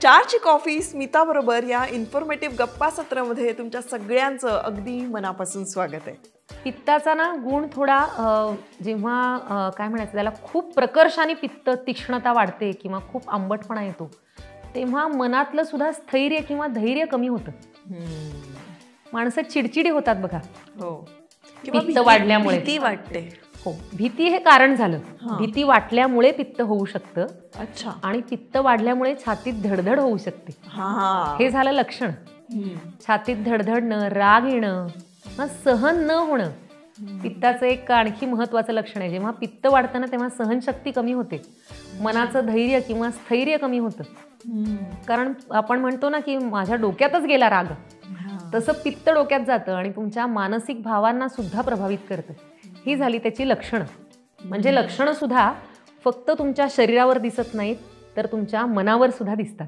चारची कॉफी स्मिता बरोबर या इन्फॉर्मेटिव्ह गप्पा सत्रामध्ये तुमच्या सगळ्यांचं अगदी मनापासून स्वागत आहे. पित्ताचा ना गुण थोडा जेव्हा काय म्हणायचं त्याला खूप प्रकर्षाने पित्त तीक्ष्णता वाढते किंवा खूप आंबटपणा येतो तेव्हा मनातलं सुद्धा स्थैर्य किंवा धैर्य कमी होतं. माणसं चिडचिडी होतात बघा. हो, पित्त वाढल्यामुळे भीती वाटते. हो, भीती हे कारण झालं. भीती वाटल्यामुळे पित्त होऊ शकतं. अच्छा. आणि पित्त वाढल्यामुळे छातीत धडधड होऊ शकते. हे झालं लक्षण. छातीत धडधडणं, राग येणं, सहन न होणं पित्ताचं एक आणखी महत्वाचं लक्षण आहे. जेव्हा पित्त वाढतं ना तेव्हा सहनशक्ती कमी होते, मनाचं धैर्य किंवा स्थैर्य कमी होतं. कारण आपण म्हणतो ना की माझ्या डोक्यातच गेला राग, तसं पित्त डोक्यात जातं आणि तुमच्या मानसिक भावांना सुद्धा प्रभावित करतं. ही झाली त्याची लक्षणं. म्हणजे लक्षणं सुद्धा फक्त तुमच्या शरीरावर दिसत नाहीत तर तुमच्या मनावर सुद्धा दिसतात.